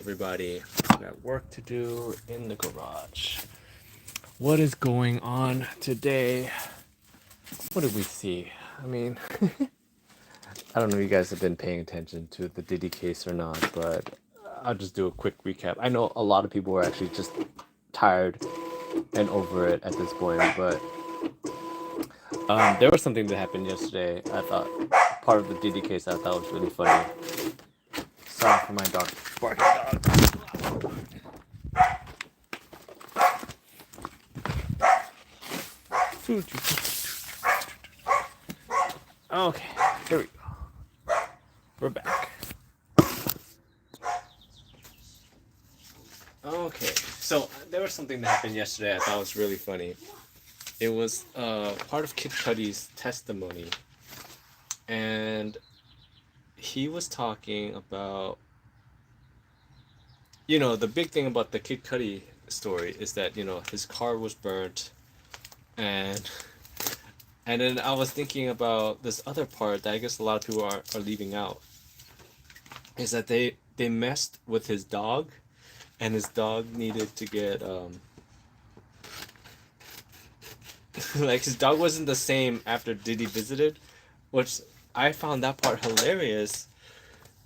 everybody. I got work to do in the garage. What is going on today? What did we see? I mean, I don't know if you guys have been paying attention to the Diddy case or not, but I'll just do a quick recap. I know a lot of people are actually just tired and over it at this point, but there was something that happened yesterday. I thought part of the Diddy case I thought was really funny. Sorry for my dog barking dog. Okay, here we go. We're back. Okay, so there was something that happened yesterday I thought was really funny. It was part of Kid Cudi's testimony, and he was talking about, the big thing about the Kid Cudi story is that, his car was burnt, and and then I was thinking about this other part that I guess a lot of people are leaving out, is that they messed with his dog, and his dog needed to get like his dog wasn't the same after Diddy visited, which I found that part hilarious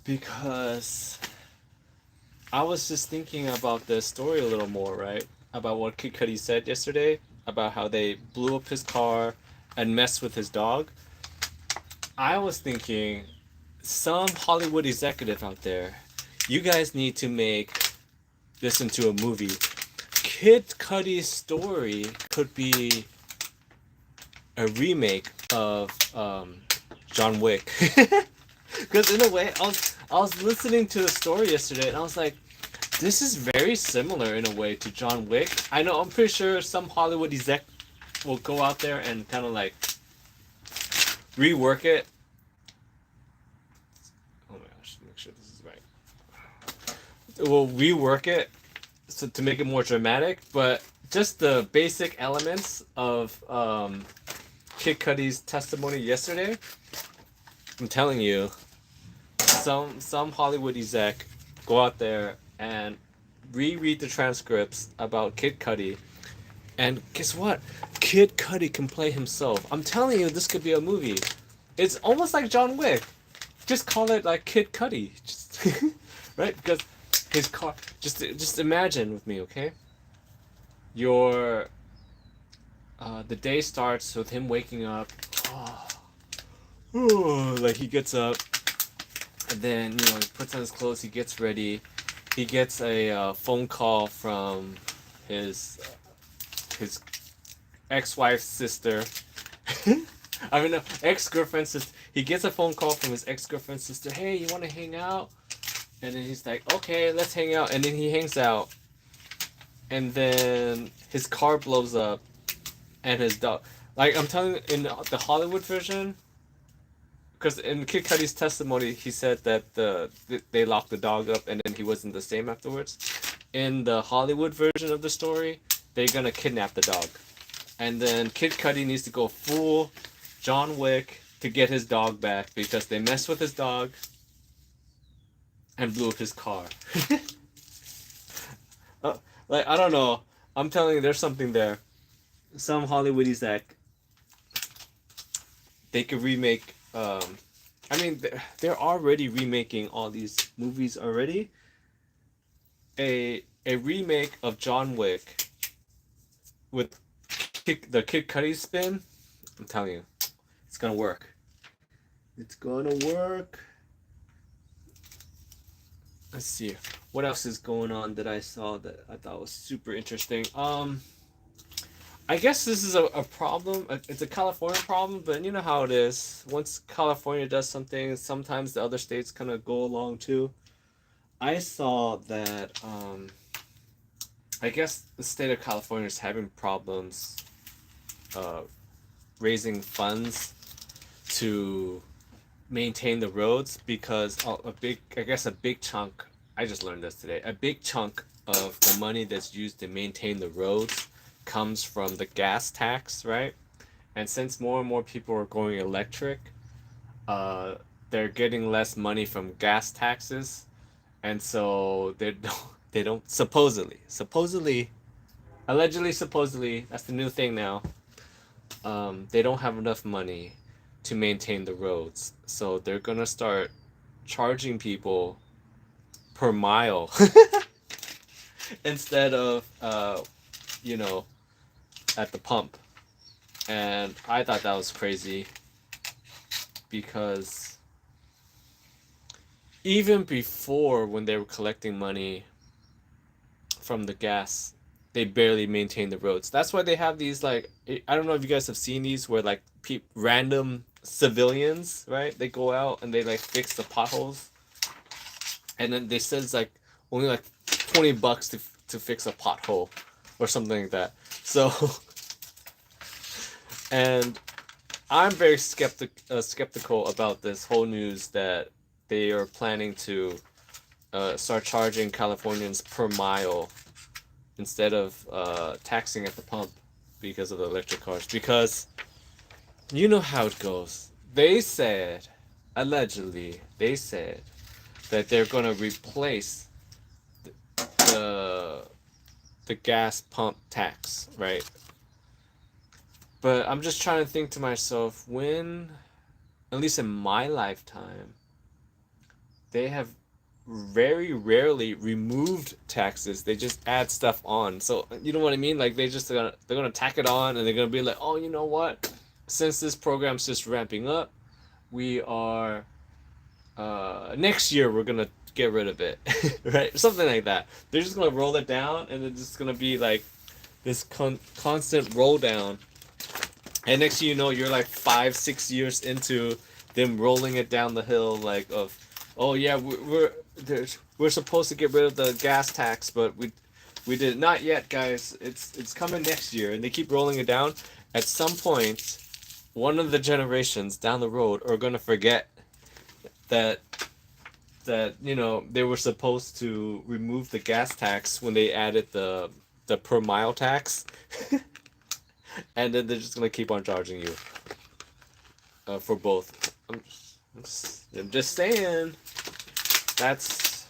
because I was just thinking about the story a little more, right? About what Kid Cudi said yesterday about how they blew up his car and messed with his dog. I was thinking, some Hollywood executive out there, you guys need to make this into a movie. Kid Cudi's story could be a remake of John Wick. Because in a way, I was listening to the story yesterday, and I was like, this is very similar in a way to John Wick. I know, I'm pretty sure some Hollywood exec will go out there and kind of like rework it. Oh my gosh, make sure this is right. We'll rework it so to make it more dramatic, but just the basic elements of Kid Cudi's testimony yesterday. I'm telling you, some Hollywood exec go out there and reread the transcripts about Kid Cudi, and guess what? Kid Cudi can play himself. I'm telling you, this could be a movie. It's almost like John Wick. Just call it like Kid Cudi, just right? Because his car. Just imagine with me, okay? Your the day starts with him waking up. Oh, like he gets up, and then he puts on his clothes. He gets ready. He gets a phone call from his his ex-wife's sister. I mean, no, ex-girlfriend's sister. He gets a phone call from his ex-girlfriend's sister. Hey, you want to hang out? And then he's like, okay, let's hang out. And then he hangs out. And then his car blows up, and his dog. Like I'm telling you, in the Hollywood version, because in Kid Cudi's testimony, he said that they locked the dog up, and then he wasn't the same afterwards. In the Hollywood version of the story, they're gonna kidnap the dog, and then Kid Cudi needs to go full John Wick to get his dog back because they messed with his dog and blew up his car. uh, like I don't know. I'm telling you, there's something there. Some Hollywood exec, they could remake. I mean, they're already remaking all these movies already. A remake of John Wick with the Kid Cudi spin. I'm telling you, it's gonna work. It's gonna work. Let's see. What else is going on that I saw that I thought was super interesting? I guess this is a problem. It's a California problem, but you know how it is. Once California does something, sometimes the other states kind of go along too. I saw that I guess the state of California is having problems uh, raising funds to maintain the roads because a big chunk. I just learned this today. A big chunk of the money that's used to maintain the roads comes from the gas tax, right? And since more and more people are going electric, uh, they're getting less money from gas taxes, and so they don't supposedly allegedly supposedly that's the new thing now. They don't have enough money to maintain the roads, so they're gonna start charging people per mile instead of you know at the pump. And I thought that was crazy because even before, when they were collecting money from the gas, they barely maintain the roads. That's why they have these, like, I don't know if you guys have seen these where like random civilians, right? They go out and they like fix the potholes, and then they said it's like only like $20 to fix a pothole or something like that. So and I'm very skeptical about this whole news that they are planning to start charging Californians per mile instead of taxing at the pump because of the electric cars. Because you know how it goes. They said, allegedly, they said that they're gonna replace the the gas pump tax, right? But I'm just trying to think to myself, when, at least in my lifetime, they have very rarely removed taxes. They just add stuff on. So you know what I mean? Like they're gonna tack it on, and they're gonna be like, oh, you know what? Since this program's just ramping up, we are next year we're gonna get rid of it, right? Something like that. They're just gonna roll it down, and it's just gonna be like this constant roll down. And next thing you know, you're like 5, 6 years into them rolling it down the hill, like of, oh yeah, we're supposed to get rid of the gas tax, but we did not yet, guys. It's coming next year, and they keep rolling it down. At some point, one of the generations down the road are gonna forget that they were supposed to remove the gas tax when they added the per mile tax, and then they're just gonna keep on charging you for both. I'm just saying. That's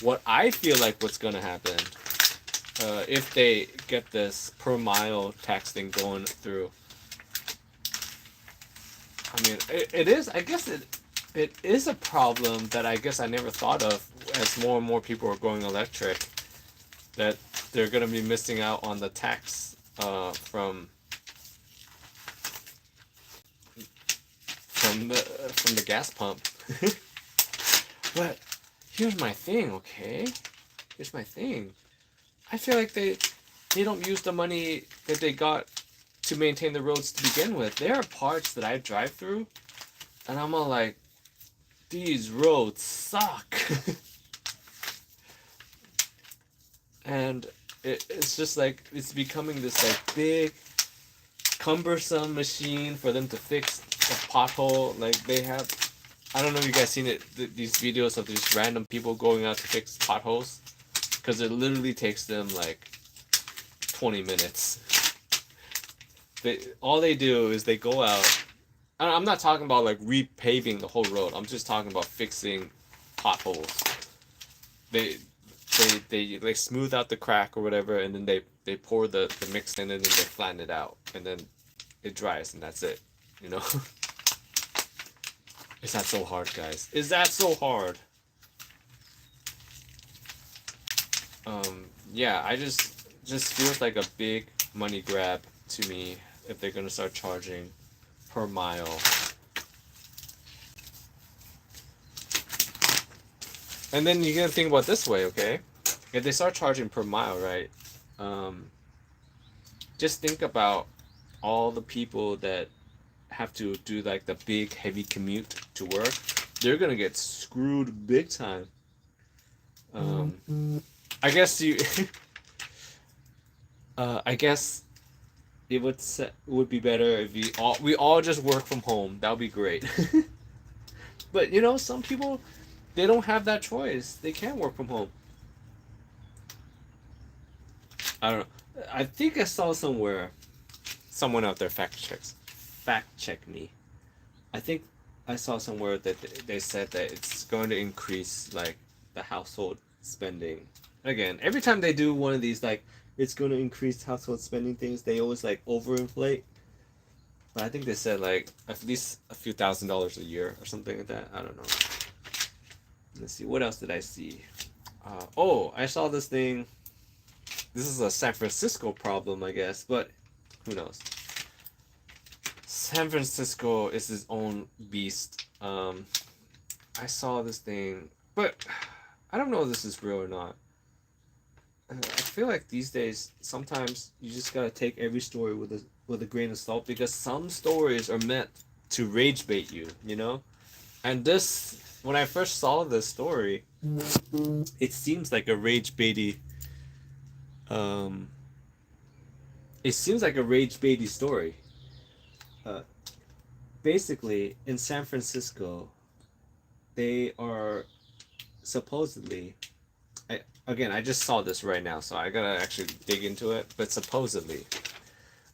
what I feel like what's gonna happen if they get this per mile tax thing going through. I mean, it is. I guess it is a problem that I guess I never thought of as more and more people are going electric. That they're gonna be missing out on the tax from the gas pump. But here's my thing, okay? Here's my thing. I feel like they don't use the money that they got to maintain the roads to begin with. There are parts that I drive through, and I'm all like, these roads suck. And it's just like, it's becoming this like big, cumbersome machine for them to fix a pothole. Like they have, I don't know if you guys seen it, these videos of these random people going out to fix potholes, because it literally takes them like 20 minutes. All they do is they go out. I'm not talking about like repaving the whole road. I'm just talking about fixing potholes. They they smooth out the crack or whatever, and then they pour the mix in, and then they flatten it out, and then it dries, and that's it. You know. Is that so hard, guys? Is that so hard? Yeah, I just feels like a big money grab to me if they're gonna start charging per mile. And then you gotta think about this way, okay? If they start charging per mile, right? Just think about all the people that have to do like the big heavy commute to work. They're gonna get screwed big time. I guess you. I guess it would be better if we all just work from home. That would be great. But you know, some people, they don't have that choice. They can't work from home. I don't know. I think I saw somewhere, someone out there fact check me. I think I saw somewhere that they said that it's going to increase like the household spending. Again, every time they do one of these like it's going to increase household spending things, they always like overinflate. But I think they said like at least a few $1,000s a year or something like that. I don't know. Let's see, what else did I see? Oh, I saw this thing. This is a San Francisco problem, I guess, but who knows? San Francisco is its own beast. I saw this thing, but I don't know if this is real or not. I feel like these days sometimes you just gotta take every story with a grain of salt because some stories are meant to rage bait you, you know? And this, when I first saw this story, it seems like a rage baity. Um, it seems like a rage baity story. Uh, Basically, in San Francisco, they are supposedly. I just saw this right now, so I gotta actually dig into it. But supposedly,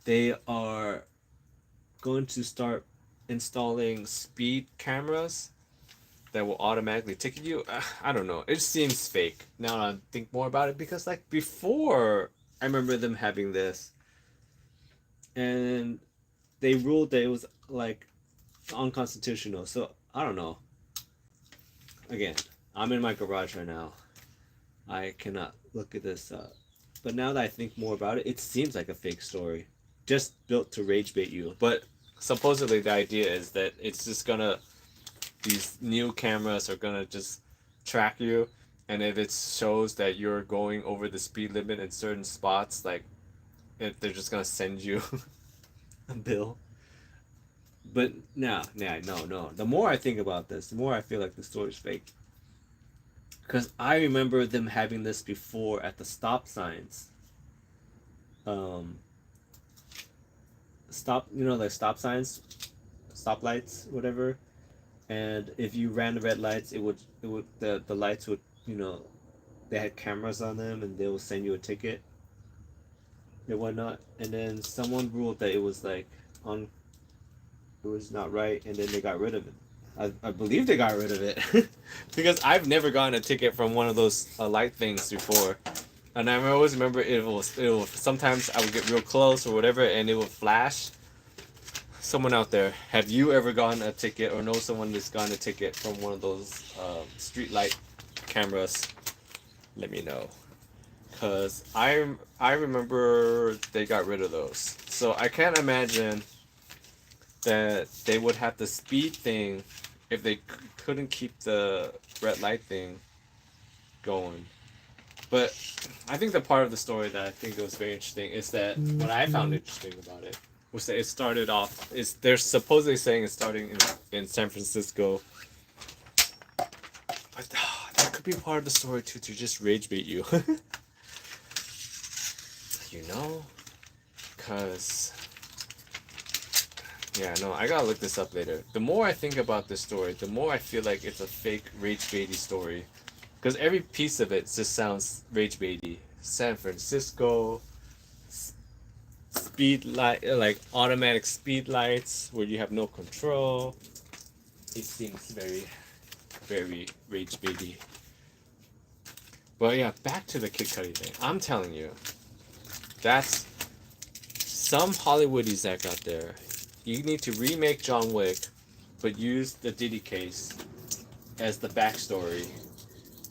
they are going to start installing speed cameras that will automatically ticket you. I don't know. It seems fake now that I think more about it because like before, I remember them having this, and they ruled that it was like unconstitutional. So I don't know. Again, I'm in my garage right now. I cannot look at this. But now that I think more about it, it seems like a fake story, just built to rage bait you. But supposedly the idea is that it's just gonna these new cameras are gonna just track you, and if it shows that you're going over the speed limit in certain spots, like if they're just gonna send you a bill. But no. The more I think about this, the more I feel like the story's fake. Because I remember them having this before at the stop signs. Um, like stop signs, stop lights, whatever. And if you ran the red lights, the lights would, they had cameras on them and they will send you a ticket and whatnot. And then someone ruled that it was like on, it was not right, and then they got rid of it. I believe they got rid of it because I've never gotten a ticket from one of those light things before, and I always remember it was sometimes I would get real close or whatever, and it would flash. Someone out there, have you ever gotten a ticket or know someone that's gotten a ticket from one of those street light cameras? Let me know, cause I remember they got rid of those, so I can't imagine that they would have the speed thing if they couldn't keep the red light thing going. But I think the part of the story that I think was very interesting is that what I found interesting about it was that it started off is they're supposedly saying it's starting in San Francisco. But that could be part of the story too, to just rage bait you. You know? Cause yeah, no, I gotta look this up later. The more I think about this story, the more I feel like it's a fake rage baity story. Because every piece of it just sounds rage baity. San Francisco, speed light, like automatic speed lights where you have no control. It seems very, very rage baity. But yeah, back to the Kid Cudi thing. I'm telling you, that's some Hollywood exec out there. You need to remake John Wick, but use the Diddy case as the backstory,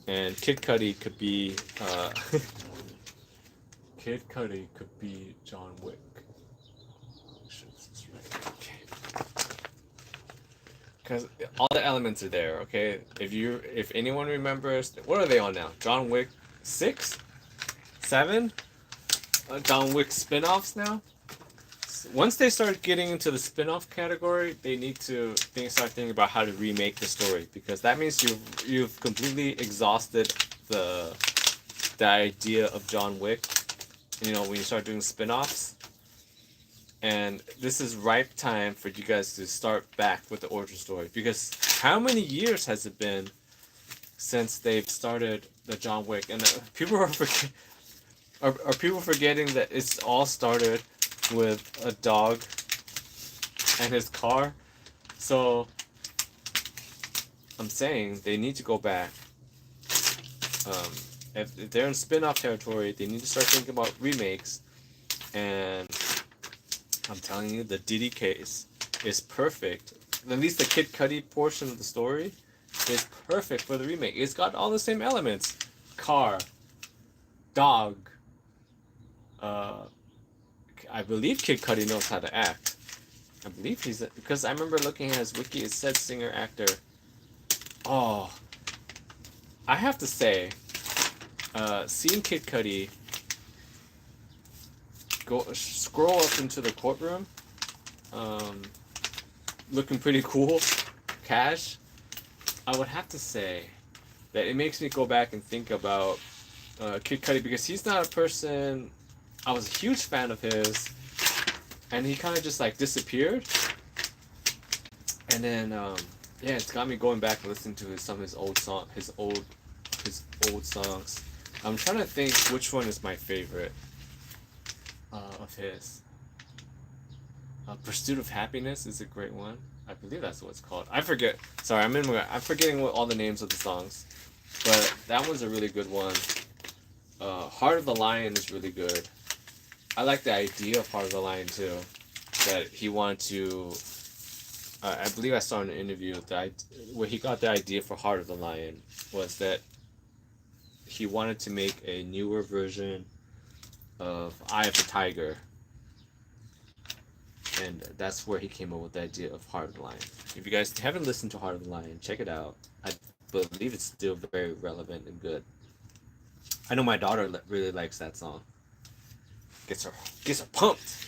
and Kid Cudi could be Kid Cudi could be John Wick. Because all the elements are there. Okay, if anyone remembers, what are they on now? John Wick 6, 7, John Wick spin-offs now. Once they start getting into the spin-off category, they need to start thinking about how to remake the story, because that means you've completely exhausted the idea of John Wick. When you start doing spin-offs, and this is ripe time for you guys to start back with the origin story, because how many years has it been since they've started the John Wick, and people are people forgetting that it's all started with a dog and his car. So I'm saying they need to go back If they're in spin-off territory, they need to start thinking about remakes. And I'm telling you, the Diddy case is perfect. At least the Kid Cudi portion of the story is perfect for the remake. It's got all the same elements: car, dog. Uh, I believe Kid Cudi knows how to act. I believe because I remember looking at his wiki. It said singer actor. Oh, I have to say, seeing Kid Cudi go scroll up into the courtroom, looking pretty cool, cash. I would have to say that it makes me go back and think about Kid Cudi, because he's not a person. I was a huge fan of his, and he kind of just like disappeared. And then yeah, it's got me going back and listening to some of his old songs. I'm trying to think which one is my favorite of his. Pursuit of Happiness is a great one. I believe that's what it's called. I forget. Sorry, I'm forgetting what all the names of the songs, but that one's a really good one. Heart of the Lion is really good. I like the idea of Heart of the Lion too. That he wanted to. I believe I saw in an interview that where he got the idea for Heart of the Lion was that he wanted to make a newer version of Eye of the Tiger, and that's where he came up with the idea of Heart of the Lion. If you guys haven't listened to Heart of the Lion, check it out. I believe it's still very relevant and good. I know my daughter really likes that song. Gets her pumped.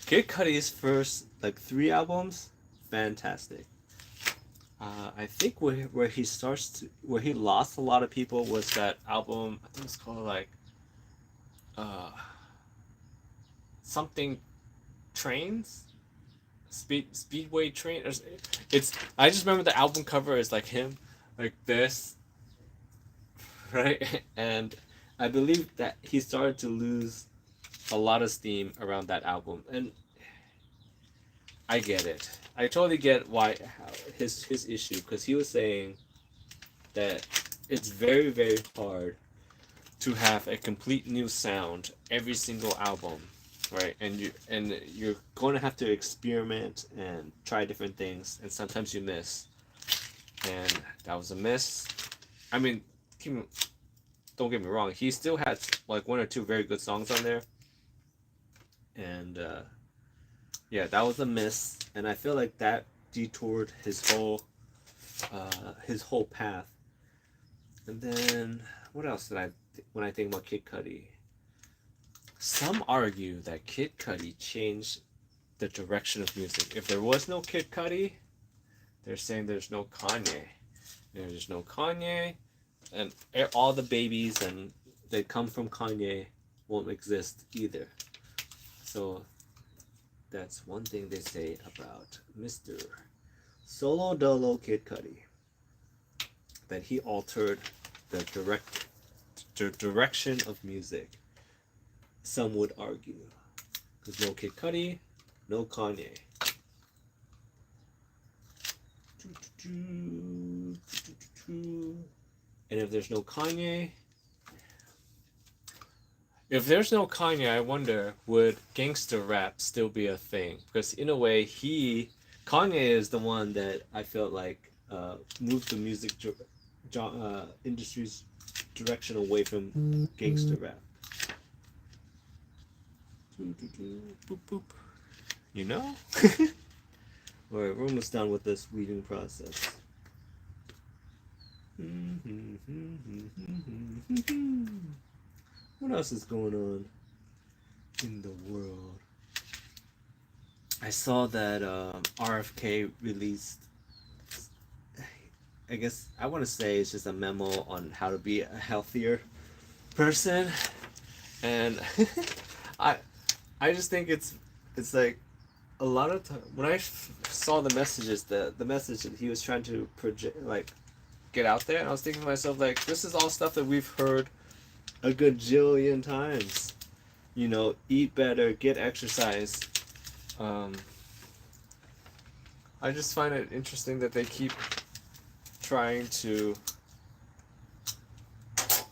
Kid Cudi's first like 3 albums, fantastic. I think where he lost a lot of people was that album. I think it's called like something trains, speedway train. It's I just remember the album cover is like him, like this, right? And I believe that he started to lose a lot of steam around that album, and I get it. I totally get why his issue, because he was saying that it's very very hard to have a complete new sound every single album, right? And you're going to have to experiment and try different things, and sometimes you miss, and that was a miss. I mean, don't get me wrong, he still had like 1 or 2 very good songs on there, and yeah, that was a miss, and I feel like that detoured his whole path. And then what else did when I think about Kid Cudi? Some argue that Kid Cudi changed the direction of music. If there was no Kid Cudi, they're saying there's no Kanye. There's no Kanye, and all the babies and they come from Kanye won't exist either. So that's one thing they say about Mr. Solo Dolo Kid Cudi, that he altered the direction of music. Some would argue, because no Kid Cudi, no Kanye. And if there's no Kanye, I wonder, would gangster rap still be a thing? Because in a way, Kanye is the one that I felt like moved the music industry's direction away from gangster rap. Boop, boop. You know? Alright, we're almost done with this weeding process. What else is going on in the world? I saw that RFK released, I guess I want to say it's just a memo on how to be a healthier person, and I just think it's like a lot of time when I saw the messages, the message that he was trying to project, like get out there, and I was thinking to myself, like, this is all stuff that we've heard a gajillion times. You know, eat better, get exercise. I just find it interesting that they keep trying to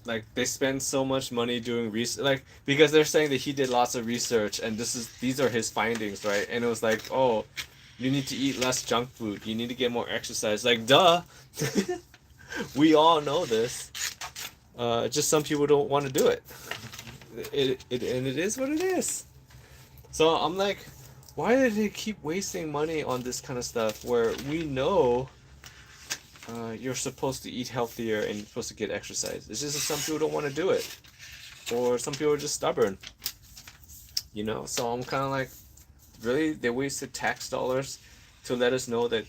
like they spend so much money doing research, like because they're saying that he did lots of research and these are his findings, right? And it was like, oh, you need to eat less junk food, you need to get more exercise, like duh. We all know this. Just some people don't want to do it. And it is what it is. So I'm like, why did they keep wasting money on this kind of stuff where we know you're supposed to eat healthier and you're supposed to get exercise? It's just that some people don't want to do it, or some people are just stubborn. So I'm kind of like, really, they wasted tax dollars to let us know that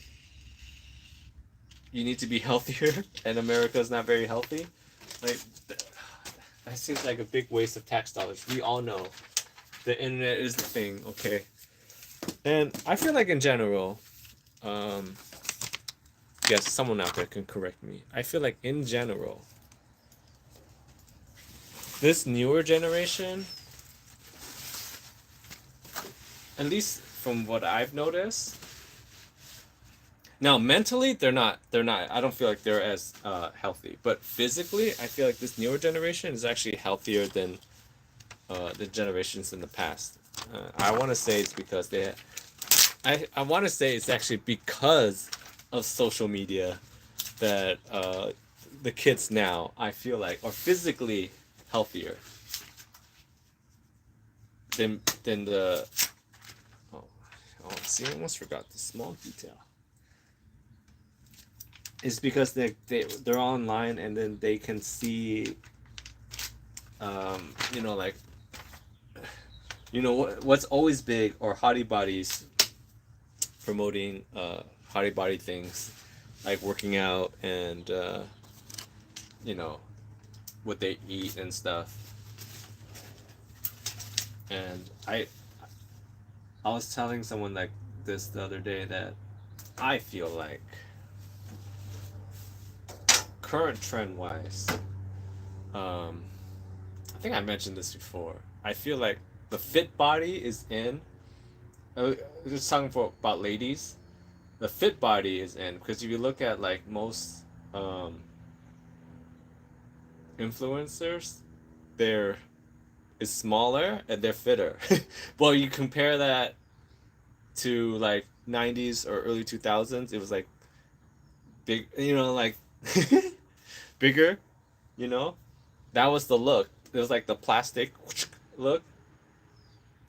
you need to be healthier, and America's not very healthy. Like, that seems like a big waste of tax dollars. We all know the internet is the thing, okay? And I feel like in general, yes, someone out there can correct me. I feel like in general, this newer generation, at least from what I've noticed, now mentally they're not. I don't feel like they're as healthy, but physically, I feel like this newer generation is actually healthier than the generations in the past. I want to say it's because I want to say it's actually because of social media that the kids now, I feel like, are physically healthier than the. Oh, see, I almost forgot the small detail. It's because they're online, and then they can see, like, what's always big are hottie bodies promoting hottie body things, like working out and you know what they eat and stuff. And I was telling someone like this the other day that I feel like current trend wise, I think I mentioned this before. I feel like the fit body is in. Just talking about ladies, the fit body is in, because if you look at like most um, influencers, they're is smaller and they're fitter. Well, you compare that to like 90s or early 2000s, it was like big, like bigger, you know? That was the look. It was like the plastic look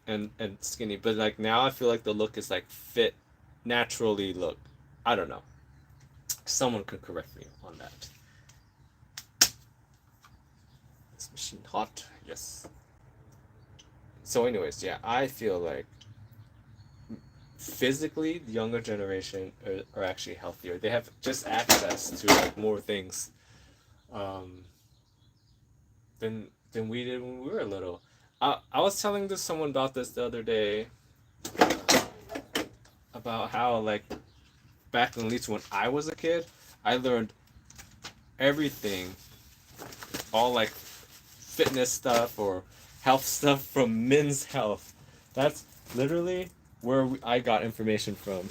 and skinny. But like now I feel like the look is like fit, naturally look. I don't know. Someone could correct me on that. Is machine hot? Yes. So anyways, yeah, I feel like physically the younger generation are actually healthier. They have just access to like more things um, than we did when we were little. I was telling this someone about this the other day about how like back at least when I was a kid, I learned everything, all like fitness stuff or health stuff from Men's Health. That's literally where I got information from.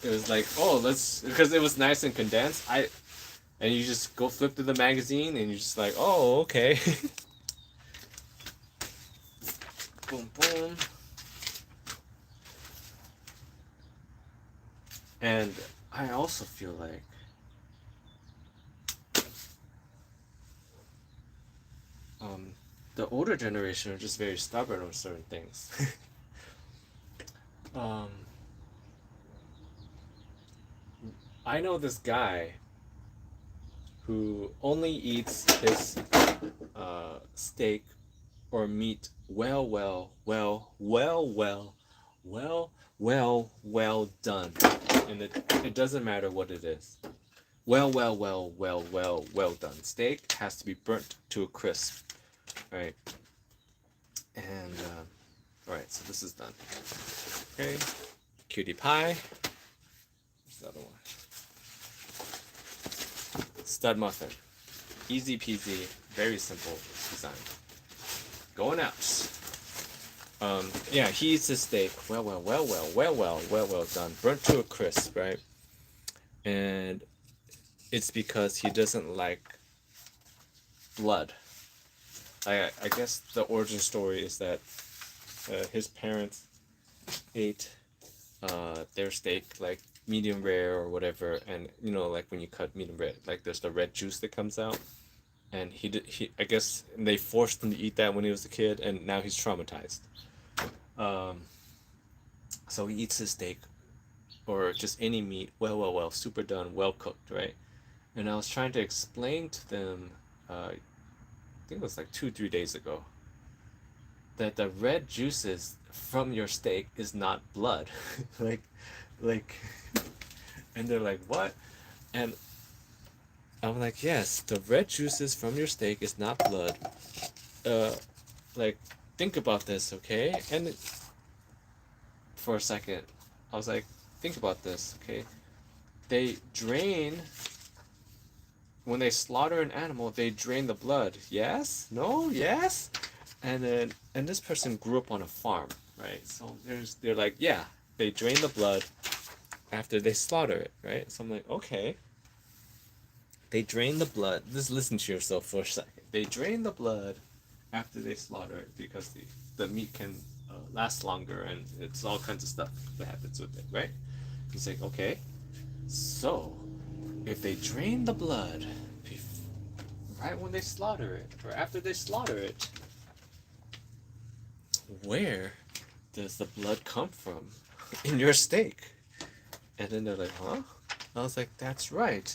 It was like, oh, let's, because it was nice and condensed. And you just go flip through the magazine and you're just like, oh, okay. Boom, boom. And I also feel like the older generation are just very stubborn on certain things. um, I know this guy who only eats his steak or meat well done, and it doesn't matter what it is. Well done. Steak has to be burnt to a crisp, right? And all right, so this is done. Okay, cutie pie. What's the other one? Stud muffin. Easy peasy, very simple design. Going out. Yeah, he eats his steak well done, burnt to a crisp, right? And it's because he doesn't like blood. I guess the origin story is that his parents ate their steak like medium rare or whatever, and like when you cut medium rare, like there's the red juice that comes out, and he I guess they forced him to eat that when he was a kid, and now he's traumatized. Um, so he eats his steak or just any meat, well, super done, well cooked, right? And I was trying to explain to them, I think it was like 2 3 days ago, that the red juices from your steak is not blood. like like and they're like, what? And I'm like, yes, the red juices from your steak is not blood. uh like, think about this, okay? And for a second I was like, think about this, okay? They drain When they slaughter an animal, they drain the blood. Yes? No? Yes? And this person grew up on a farm, right? So they're like, yeah, they drain the blood after they slaughter it, right? So I'm like, okay. They drain the blood. Just listen to yourself for a second. They drain the blood after they slaughter it because the meat can last longer, and it's all kinds of stuff that happens with it, right? He's like, okay, so if they drain the blood right when they slaughter it or after they slaughter it, where does the blood come from in your steak? And then they're like, huh? I was like, that's right.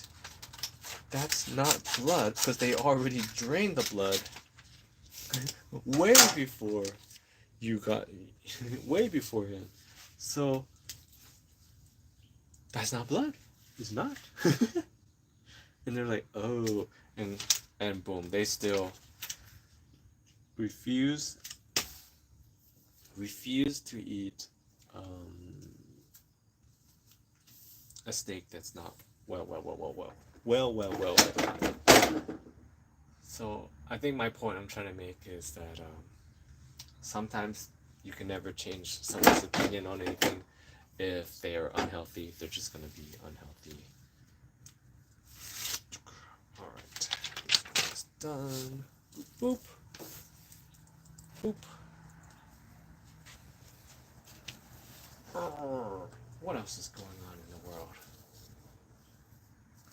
That's not blood because they already drained the blood way before you got, way before him. So that's not blood. It's not. And they're like, oh, and boom, they still refuse to eat a steak that's not well done. So I think my point I'm trying to make is that sometimes you can never change someone's opinion on anything. If they are unhealthy, they're just gonna be unhealthy. All right, this one's done. Boop, boop. What else is going on in the world?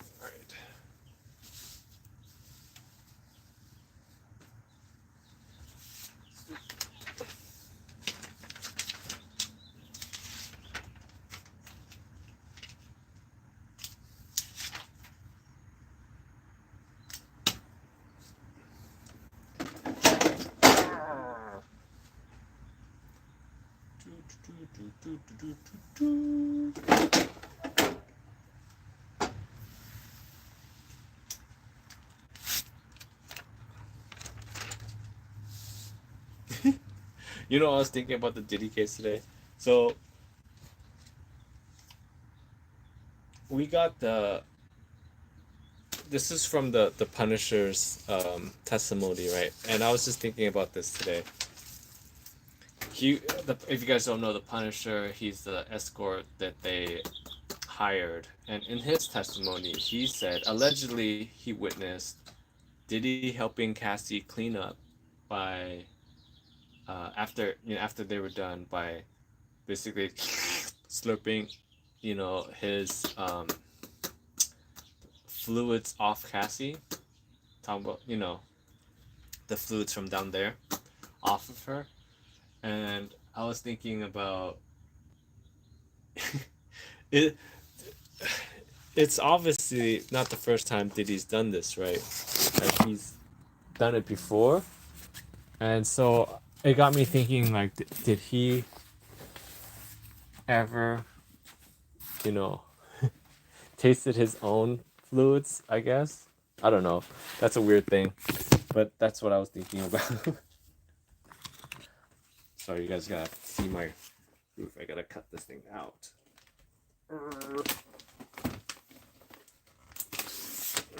All right. You know, I was thinking about the Diddy case today. So we got this is from the Punisher's testimony, right? And I was just thinking about this today. If you guys don't know the Punisher, he's the escort that they hired, and in his testimony, he said allegedly he witnessed Diddy helping Cassie clean up by after they were done by basically slurping, his fluids off Cassie. Talking about the fluids from down there off of her, and I was thinking about it. It's obviously not the first time Diddy's done this, right? Like he's done it before, and so it got me thinking. Like, did he ever, you know, tasted his own fluids? I guess I don't know. That's a weird thing, but that's what I was thinking about. Sorry, you guys gotta see my roof. I gotta cut this thing out.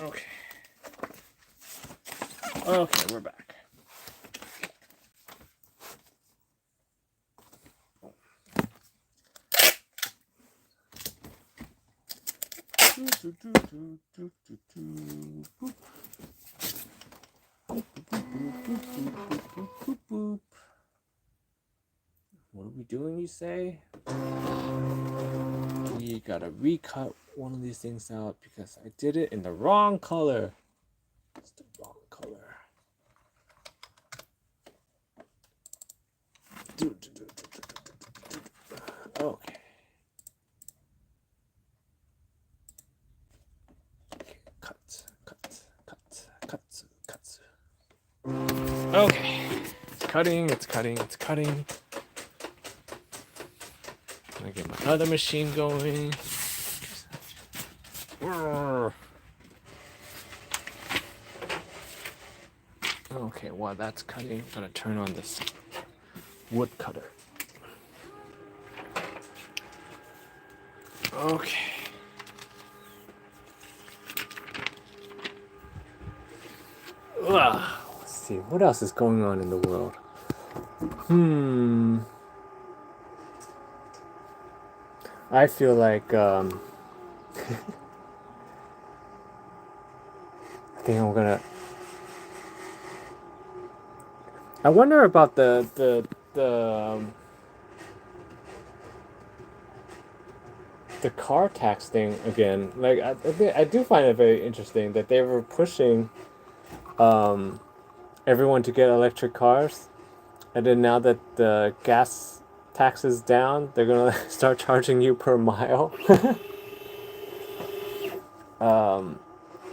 Okay. Okay, we're back. we doing, you say? We gotta recut one of these things out because I did it in the wrong color. It's the wrong color. Okay. Cut. Okay. It's cutting. I get my other machine going. Okay, while that's cutting, I'm gonna turn on this wood cutter. Okay. Let's see, what else is going on in the world? I feel like I think I'm gonna. I wonder about the car tax thing again. Like I do find it very interesting that they were pushing everyone to get electric cars, and then now that the gas tax is down, they're gonna start charging you per mile.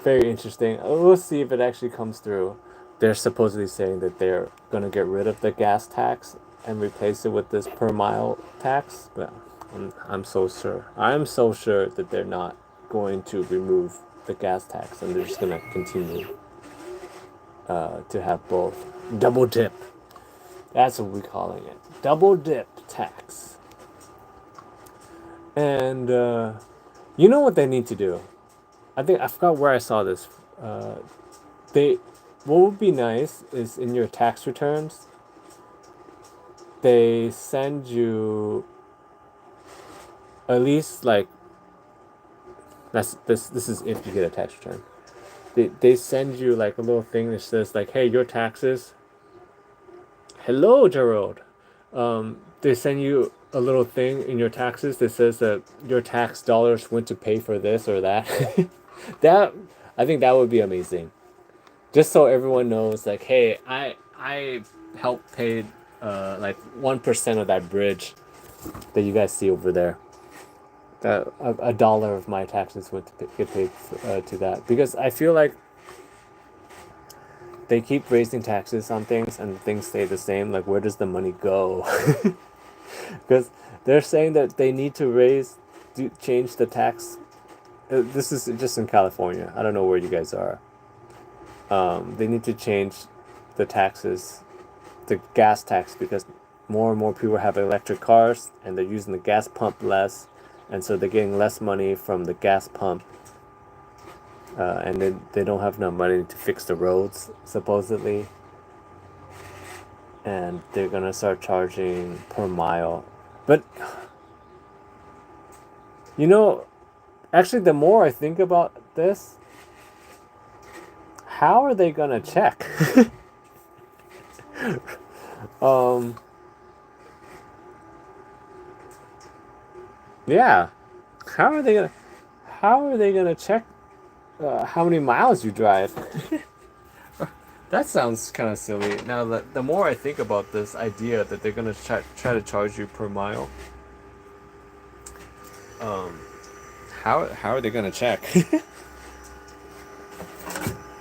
Very interesting. We'll see if it actually comes through. They're supposedly saying that they're gonna get rid of the gas tax and replace it with this per mile tax, but I'm so sure. I'm so sure that they're not going to remove the gas tax and they're just gonna continue to have both. Double dip. That's what we're calling it. Double dip tax. And you know what they need to do? I forgot where I saw this. What would be nice is in your tax returns, they send you at least like this is if you get a tax return. They send you like a little thing that says like, hey, your taxes. Hello, Gerald. They send you a little thing in your taxes that says that your tax dollars went to pay for this or that. I think that would be amazing. Just so everyone knows, like, hey, I helped pay like 1% of that bridge that you guys see over there. A dollar of my taxes went to get paid to that, because I feel like they keep raising taxes on things and things stay the same. Like, where does the money go? Because they're saying that they need to change the tax. This is just in California. I don't know where you guys are. They need to change the taxes, the gas tax, because more and more people have electric cars and they're using the gas pump less, and so they're getting less money from the gas pump, and then they don't have enough money to fix the roads, supposedly, and they're gonna start charging per mile. But you know, actually, the more I think about this, how are they gonna check? Yeah, how are they gonna check how many miles you drive? That sounds kind of silly. Now, the more I think about this idea that they're gonna try to charge you per mile, how are they gonna check?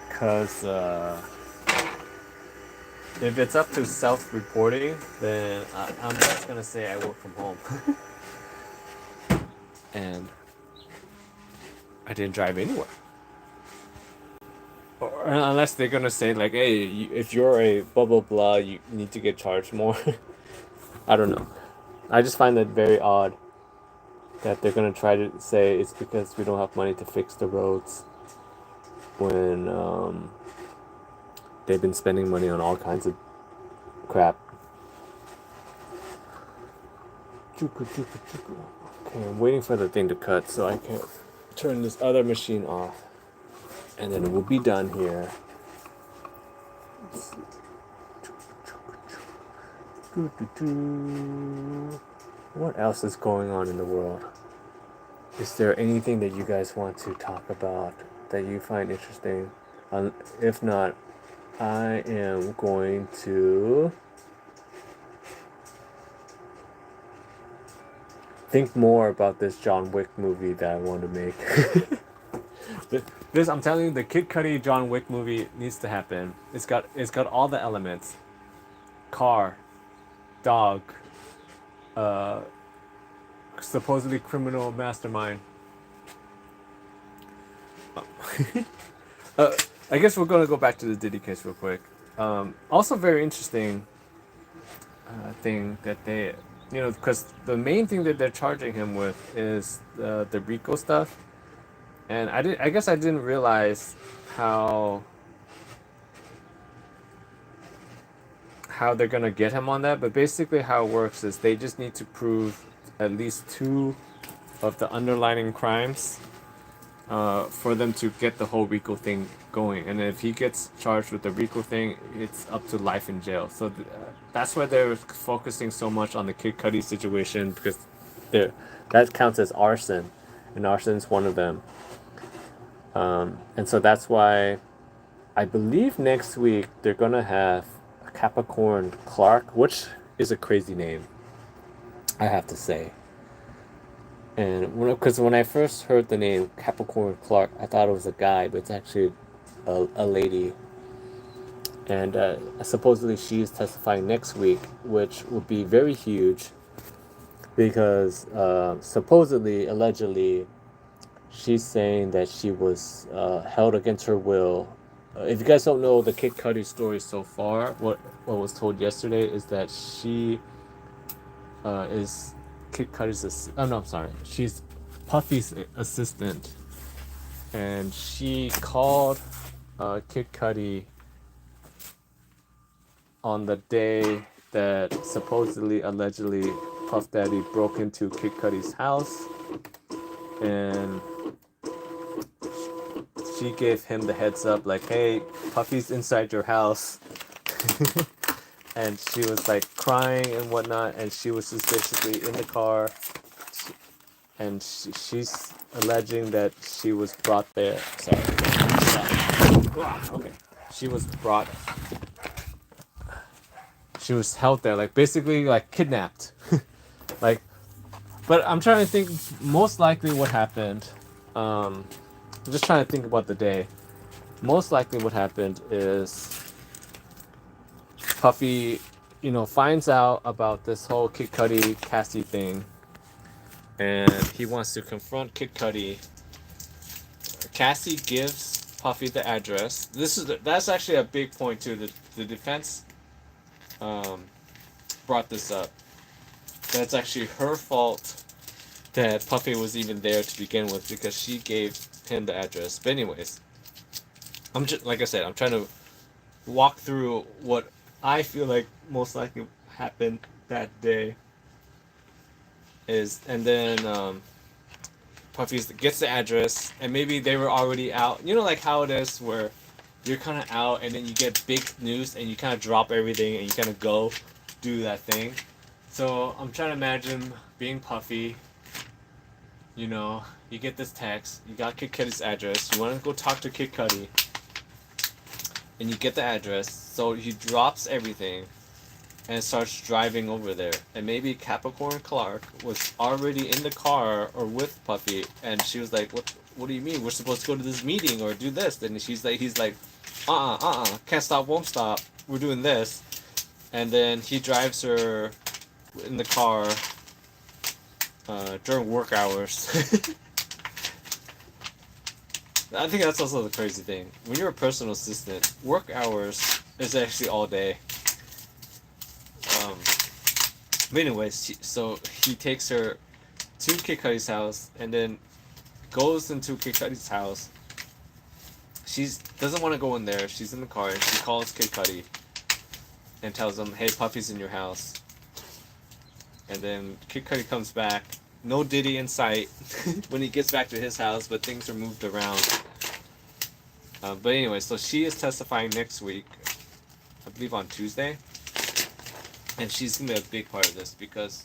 Because if it's up to self-reporting, then I'm just gonna say I work from home. And I didn't drive anywhere. Or, unless they're gonna say like, hey, if you're a blah blah blah, you need to get charged more. I don't know. I just find that very odd that they're gonna try to say it's because we don't have money to fix the roads when they've been spending money on all kinds of crap. Okay, I'm waiting for the thing to cut so I can turn this other machine off, and then we'll be done here. What else is going on in the world? Is there anything that you guys want to talk about that you find interesting? If not, I am going to think more about this John Wick movie that I want to make. This, I'm telling you, the Kid Cudi John Wick movie needs to happen. It's got all the elements: car, dog, uh, supposedly criminal mastermind. uh, I guess we're gonna go back to the Diddy case real quick. Also, very interesting thing that they, because the main thing that they're charging him with is the RICO stuff, and I guess I didn't realize how they're gonna get him on that. But basically, how it works is they just need to prove at least two of the underlying crimes for them to get the whole RICO thing going. And if he gets charged with the RICO thing, it's up to life in jail. So that's why they're focusing so much on the Kid Cudi situation, because that counts as arson, and arson's one of them. And so that's why I believe next week they're gonna have Capricorn Clark, which is a crazy name, I have to say. And because when I first heard the name Capricorn Clark, I thought it was a guy, but it's actually a lady. And supposedly she is testifying next week, which would be very huge, because supposedly, allegedly, she's saying that she was held against her will. If you guys don't know the Kid Cudi story so far, what was told yesterday is that she is Kid Cudi's oh no, I'm sorry, she's Puffy's assistant, and she called Kid Cudi on the day that supposedly, allegedly, Puff Daddy broke into Kid Cudi's house, and she gave him the heads up, like, hey, Puffy's inside your house. And she was like crying and whatnot, and she was just basically in the car, and she's alleging that she was brought there. Sorry. Okay. She was held there, like basically like kidnapped. Like, but I'm trying to think, most likely what happened. I'm just trying to think about the day. Most likely what happened is Puffy, finds out about this whole Kid Cudi Cassie thing, and he wants to confront Kid Cudi. Cassie gives Puffy the address. That's actually a big point too. The defense brought this up. That's actually her fault that Puffy was even there to begin with, because she gave him the address. But anyways, like I said, I'm trying to walk through what I feel like most likely happened that day. And then Puffy gets the address, and maybe they were already out. Like how it is, where you're kind of out, and then you get big news, and you kind of drop everything, and you kind of go do that thing. So I'm trying to imagine being Puffy. You get this text, you got Kid Cudi's address, you want to go talk to Kid Cudi, and you get the address, so he drops everything and starts driving over there. And maybe Capricorn Clark was already in the car or with Puffy, and she was like, what do you mean? We're supposed to go to this meeting or do this. And he's like, can't stop, won't stop. We're doing this. And then he drives her in the car during work hours. I think that's also the crazy thing. When you're a personal assistant, work hours is actually all day. But anyways, so he takes her to Kid Cudi's house, and then goes into Kid Cudi's house. She doesn't want to go in there. She's in the car, and she calls Kid Cudi and tells him, hey, Puffy's in your house. And then Kid Cudi comes back. No Diddy in sight when he gets back to his house, but things are moved around. But anyway, so she is testifying next week, I believe on Tuesday. and she's gonna be a big part of this because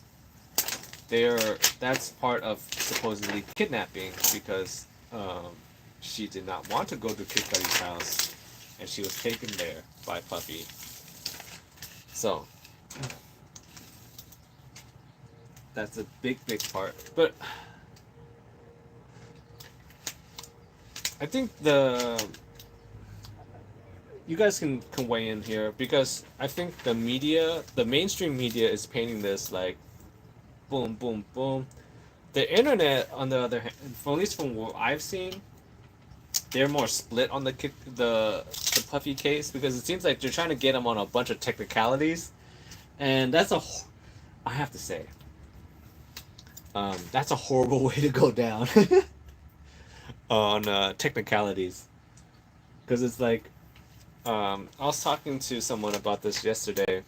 that's part of supposedly kidnapping because she did not want to go to Kid Cudi's house, and she was taken there by Puffy. So that's a big part. But I think you guys can weigh in here because I think the mainstream media is painting this like boom, boom, boom. The internet, on the other hand, at least from what I've seen, they're more split on the Puffy case because it seems like they're trying to get him on a bunch of technicalities, and I have to say, that's a horrible way to go down on technicalities, because it's like, I was talking to someone about this yesterday,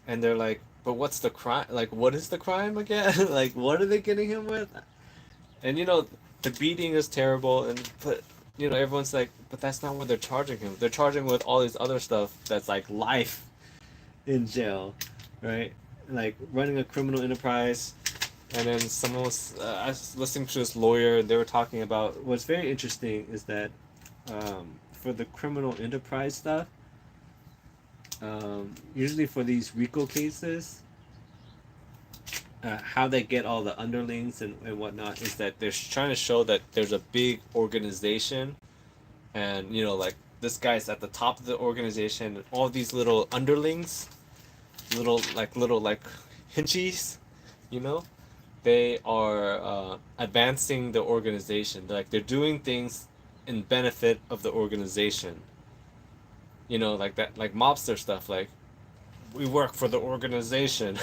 and they're like, "But what's the crime? Like, what is the crime again? Like, what are they getting him with?" And the beating is terrible, and but everyone's like, "But that's not what they're charging him. They're charging him with all these other stuff that's like life in jail, right? Like running a criminal enterprise." And then I was listening to this lawyer, and they were talking about what's very interesting is that for the criminal enterprise stuff, usually for these RICO cases, how they get all the underlings and whatnot is that they're trying to show that there's a big organization, and like this guy's at the top of the organization, and all these little underlings, little hinchies, you know, they are advancing the organization. Like they're doing things in benefit of the organization. Like that, like mobster stuff. Like we work for the organization,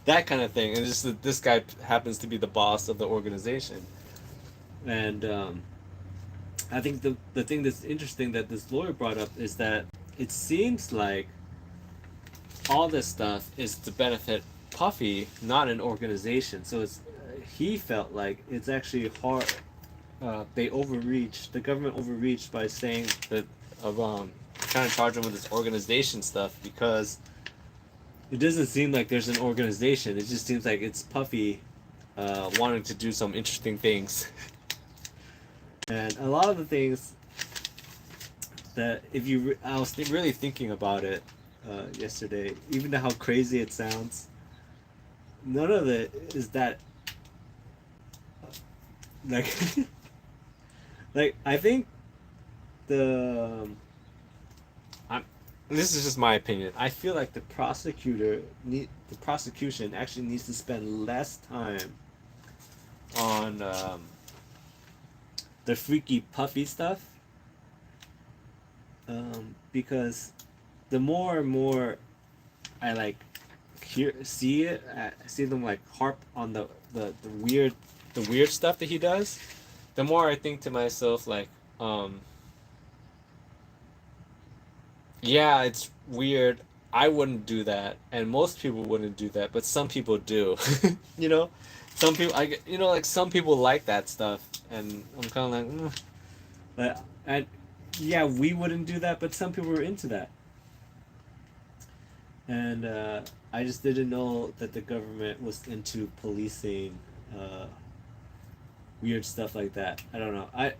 that kind of thing. And just that this guy happens to be the boss of the organization. And I think the thing that's interesting that this lawyer brought up is that it seems like all this stuff is to benefit Puffy, not an organization. So he felt like it's actually hard. The government overreached by saying that trying to charge him with this organization stuff because it doesn't seem like there's an organization. It just seems like it's Puffy wanting to do some interesting things. And a lot of the things that I was really thinking about it yesterday, even though how crazy it sounds, none of it is that like like I think the this is just my opinion. I feel like the prosecution actually needs to spend less time on the freaky Puffy stuff, because the more and more I like see them like harp on the weird stuff that he does, the more I think to myself like, yeah, it's weird. I wouldn't do that, and most people wouldn't do that, but some people do. you know, some people like some people like that stuff, and I'm kind of like, but and yeah, we wouldn't do that, but some people were into that, and I just didn't know that the government was into policing weird stuff like that. I don't know. At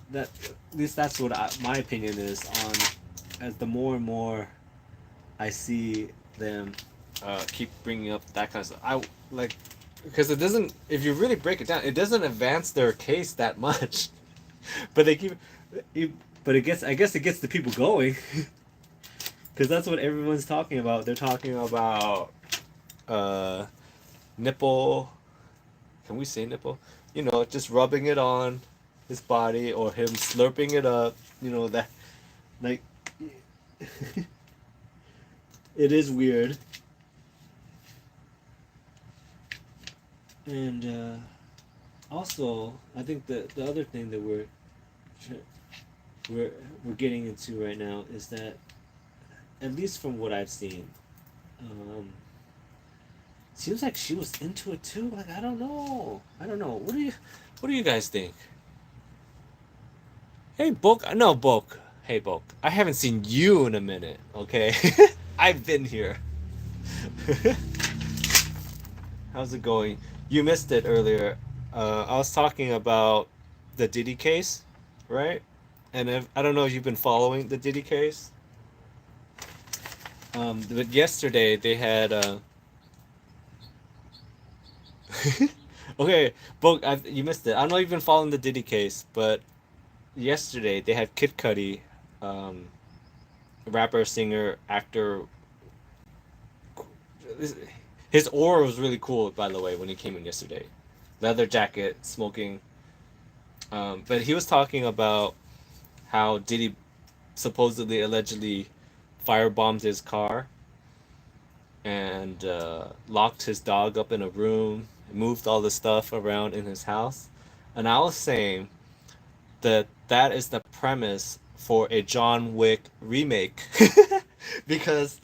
least that's what my opinion is on. As the more and more I see them keep bringing up that kind of stuff, I like because it doesn't. If you really break it down, it doesn't advance their case that much. But they keep. But I guess it gets the people going. Because that's what everyone's talking about. They're talking about nipple. Can we say nipple? Just rubbing it on his body or him slurping it up. That, like, it is weird. And also, I think the other thing that we're getting into right now is that, at least from what I've seen, seems like she was into it too. Like I don't know. What do you guys think? Hey Book, no Book. Hey Book. I haven't seen you in a minute. Okay, I've been here. How's it going? You missed it earlier. I was talking about the Diddy case, right? And I don't know if you've been following the Diddy case. But yesterday they had okay, but you missed it. I don't know if you've been following the Diddy case, but yesterday they had Kid Cudi, um, rapper, singer, actor. His aura was really cool, by the way, when he came in yesterday. Leather jacket, smoking. But he was talking about how Diddy supposedly, allegedly, firebombed his car and locked his dog up in a room, moved all the stuff around in his house. And I was saying that that is the premise for a John Wick remake. Because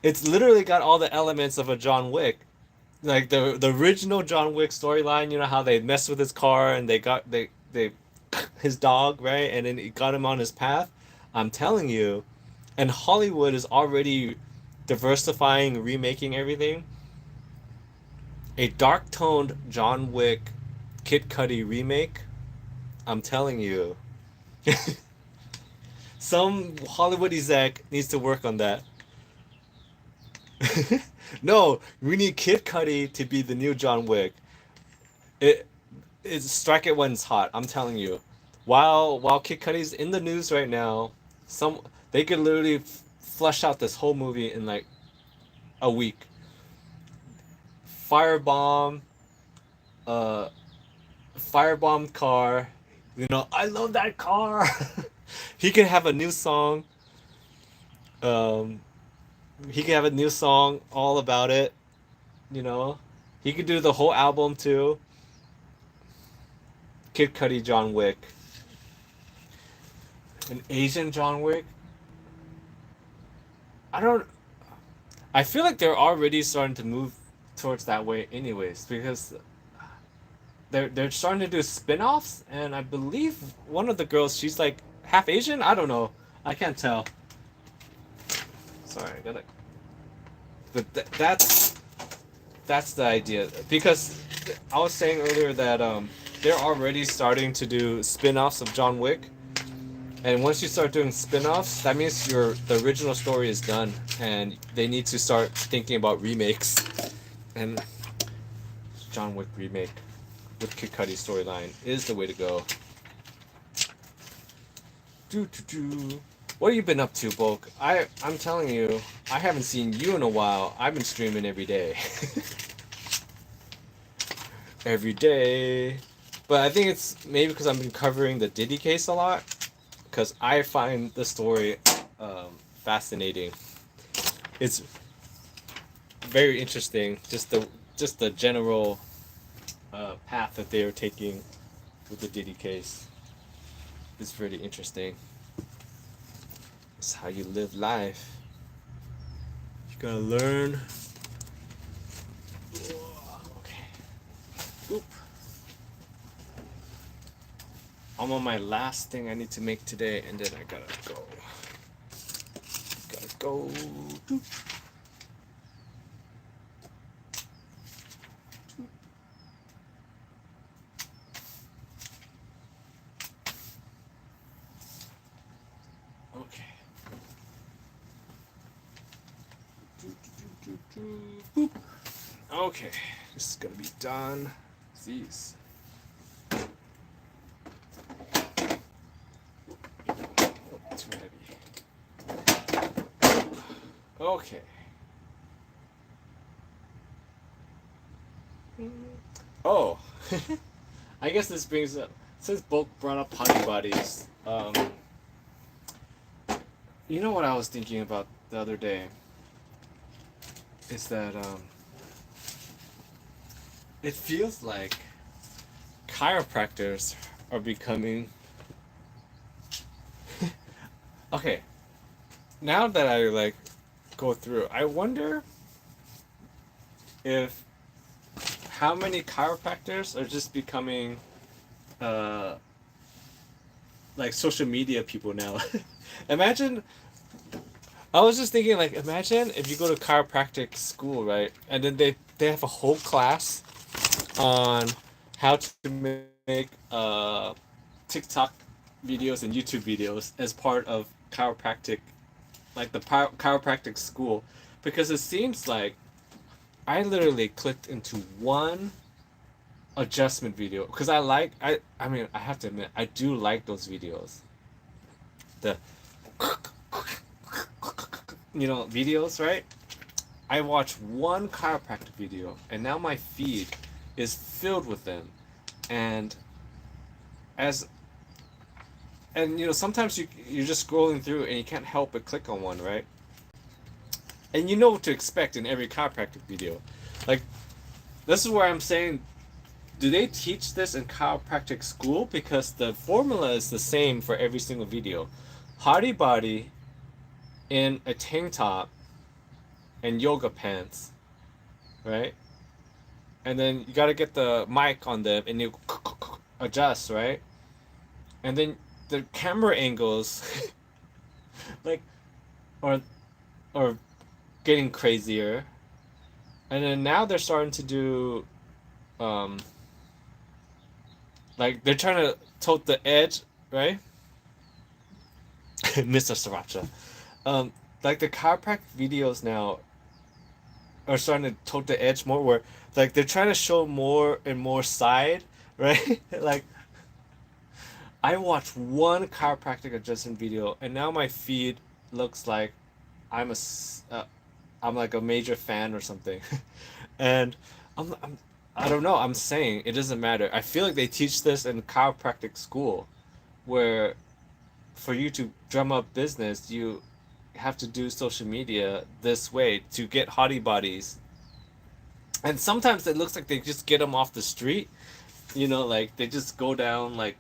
it's literally got all the elements of a John Wick. Like the original John Wick storyline, you know how they messed with his car and they his dog, right? And then it got him on his path. I'm telling you, and Hollywood is already diversifying, remaking everything. A dark toned John Wick Kid Cudi remake. I'm telling you. Some Hollywood exec needs to work on that. No, we need Kid Cudi to be the new John Wick. It it's strike it when it's hot. I'm telling you. While Kid Cudi's in the news right now, some they could literally flesh out this whole movie in like a week. Firebomb, uh, firebomb car. You know, I love that car. He could have a new song. Um, he could have a new song all about it. You know, he could do the whole album too. Kid Cudi, John Wick, an Asian John Wick. I don't. I feel like they're already starting to move towards that way, anyways, because they're starting to do spin-offs, and I believe one of the girls, she's like half Asian. I don't know. I can't tell. Sorry, I gotta. But that's the idea, because I was saying earlier that they're already starting to do spin-offs of John Wick. And once you start doing spin-offs, that means the original story is done, and they need to start thinking about remakes. And John Wick remake with Kid Cudi storyline is the way to go. Do do do. What have you been up to, Bulk? I'm telling you, I haven't seen you in a while. I've been streaming every day. Every day. But I think it's maybe because I've been covering the Diddy case a lot, because I find the story fascinating. It's very interesting. Just the general path that they are taking with the Diddy case is really interesting. It's how you live life. You gotta learn. Okay. Oop. I'm on my last thing I need to make today, and then I gotta go. Gotta go. Doop. Okay. Boop. Okay, this is gonna be done. Jeez. Too heavy. Okay. Oh, I guess this brings up, since Bulk brought up potty bodies. You know what I was thinking about the other day is that it feels like chiropractors are becoming okay. Now that I like go through, I wonder if how many chiropractors are just becoming uh like social media people now. Imagine I was just thinking, like, imagine if you go to chiropractic school, right? And then they have a whole class on how to make TikTok videos and YouTube videos as part of chiropractic, like the chiropractic school, because it seems like I literally clicked into one adjustment video because I mean I have to admit I do like those videos. The videos, right? I watched one chiropractic video and now my feed is filled with them. And as sometimes you're just scrolling through and you can't help but click on one, right? And you know what to expect in every chiropractic video. Like, this is where I'm saying, do they teach this in chiropractic school? Because the formula is the same for every single video. Hottie body in a tank top and yoga pants, right? And then you gotta get the mic on them and you adjust, right? And then the camera angles, like, or or getting crazier. And then now they're starting to do, um, like they're trying to tote the edge, right? Mr. Sriracha. Um, like the chiropractic videos now are starting to tote the edge more, where like they're trying to show more and more side, right? Like I watched one chiropractic adjustment video, and now my feed looks like I'm a, I'm like a major fan or something, and I'm I don't know. I'm saying it doesn't matter. I feel like they teach this in chiropractic school, where for you to drum up business, you have to do social media this way to get hottie bodies. And sometimes it looks like they just get them off the street, like they just go down like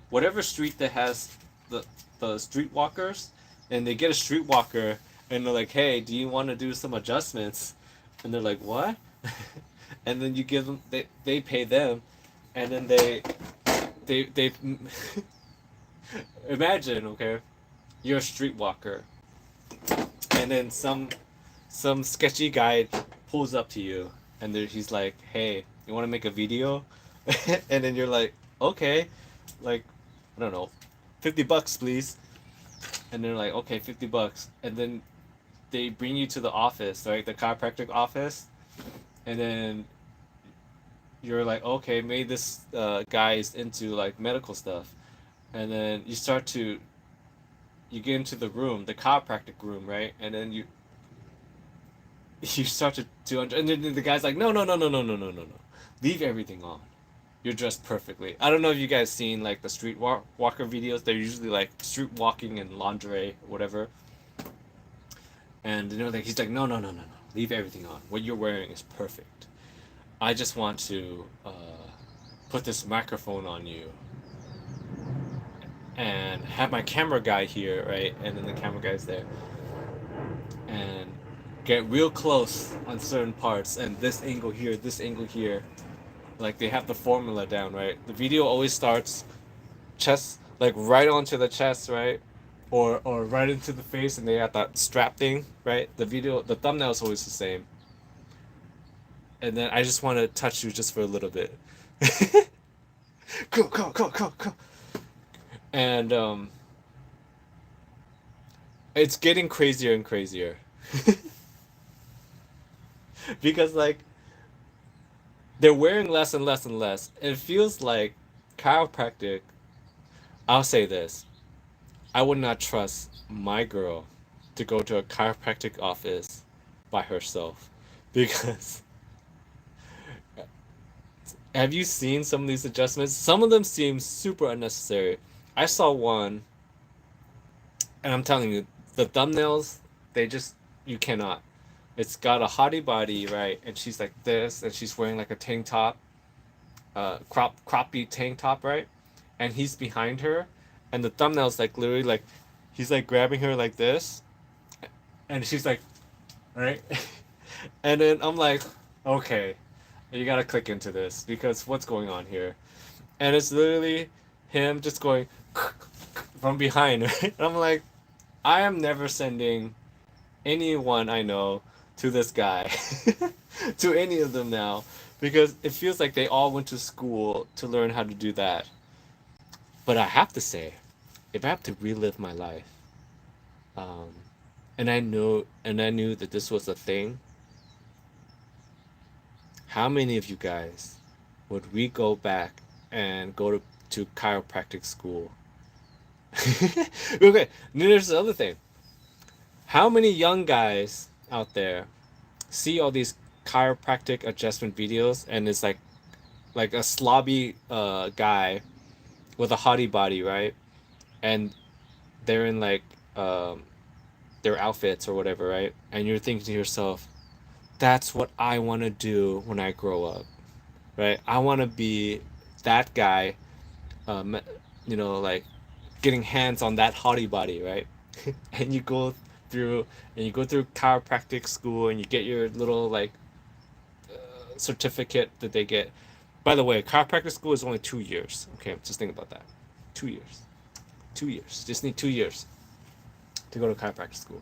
whatever street that has the streetwalkers, and they get a streetwalker and they're like, "Hey, do you want to do some adjustments?" And they're like, "What?" And then you give them, they pay them, and then they imagine, okay, you're a streetwalker, and then some sketchy guy pulls up to you, and he's like, "Hey, you want to make a video?" And then you're like, "Okay, like, I don't know, $50 please." And they're like, "Okay, $50." And then they bring you to the office, right, the chiropractic office, and then you're like, "Okay, maybe this guy is into like medical stuff." And then you get into the room, the chiropractic room, right? And then you start to and then the guy's like, "No, no, no, no, no, no, no, no, no, leave everything on. You're dressed perfectly." I don't know if you guys seen like the walker videos. They're usually like street walking in lingerie, whatever. And like he's like, "No, no, no, no, no, leave everything on. What you're wearing is perfect. I just want to put this microphone on you and have my camera guy here, right?" And then the camera guy's there, and get real close on certain parts, and this angle here. Like they have the formula down, right? The video always starts chest, like right onto the chest, right? Or right into the face, and they have that strap thing, right? The thumbnail is always the same. And then I just want to touch you just for a little bit. Go. And it's getting crazier and crazier. Because like they're wearing less and less and less. It feels like chiropractic. I'll say this: I would not trust my girl to go to a chiropractic office by herself, because have you seen some of these adjustments? Some of them seem super unnecessary. I saw one, and I'm telling you, the thumbnails, they just, you cannot. It's got a hottie body, right? And she's like this, and she's wearing like a tank top, croppy tank top, right? And he's behind her, and the thumbnail's like literally like, he's like grabbing her like this, and she's like, right? And then I'm like, okay, you gotta click into this because what's going on here? And it's literally him just going from behind, right? And I'm like, I am never sending anyone I know to this guy, to any of them now, because it feels like they all went to school to learn how to do that. But I have to say, if I have to relive my life, um, and I knew that this was a thing, how many of you guys would we go back and go to chiropractic school? Okay, there's the other thing. How many young guys out there see all these chiropractic adjustment videos and it's like a slobby guy with a hottie body, right? And they're in like um their outfits or whatever, right? And you're thinking to yourself, that's what I want to do when I grow up, right? I want to be that guy, um, like getting hands on that hottie body, right? And through you go through chiropractic school and you get your little like certificate that they get. By the way, chiropractic school is only 2 years. Okay, just think about that. 2 years. 2 years. Just need 2 years to go to chiropractic school.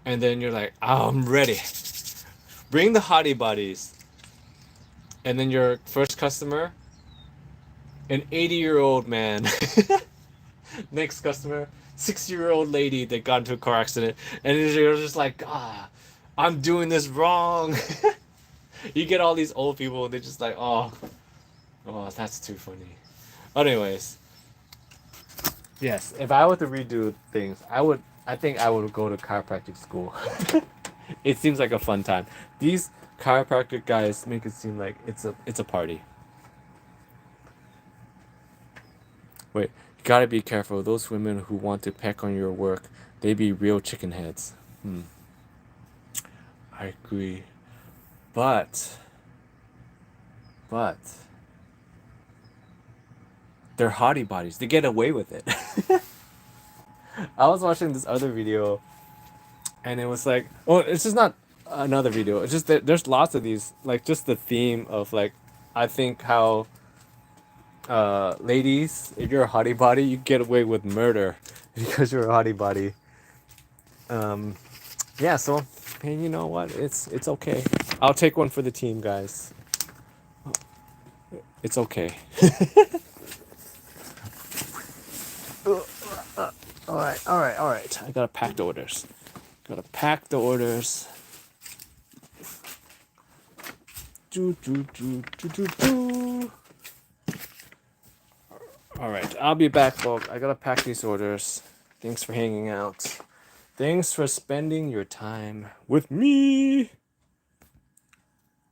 And then you're like, oh, I'm ready. Bring the hottie bodies. And then your first customer, an 80-year-old man. Next customer, 60-year-old lady that got into a car accident. And you're just like, I'm doing this wrong. You get all these old people, and they're just like, that's too funny. Anyways, yes, if I were to redo things, I think I would go to chiropractic school. It seems like a fun time. These chiropractic guys make it seem like it's a party. Wait, you gotta be careful. Those women who want to peck on your work, they be real chicken heads. I agree. But but they're hottie bodies. They get away with it. I was watching this other video and it was like, oh, it's just not another video. It's just that there's lots of these, like just the theme of like, I think how ladies, if you're a hottie body, you get away with murder because you're a hottie body. Yeah, so hey, you know what? It's okay. I'll take one for the team, guys. It's okay. All right. I gotta pack the orders. Do. All right, I'll be back, folks. I gotta pack these orders. Thanks for hanging out. Thanks for spending your time with me.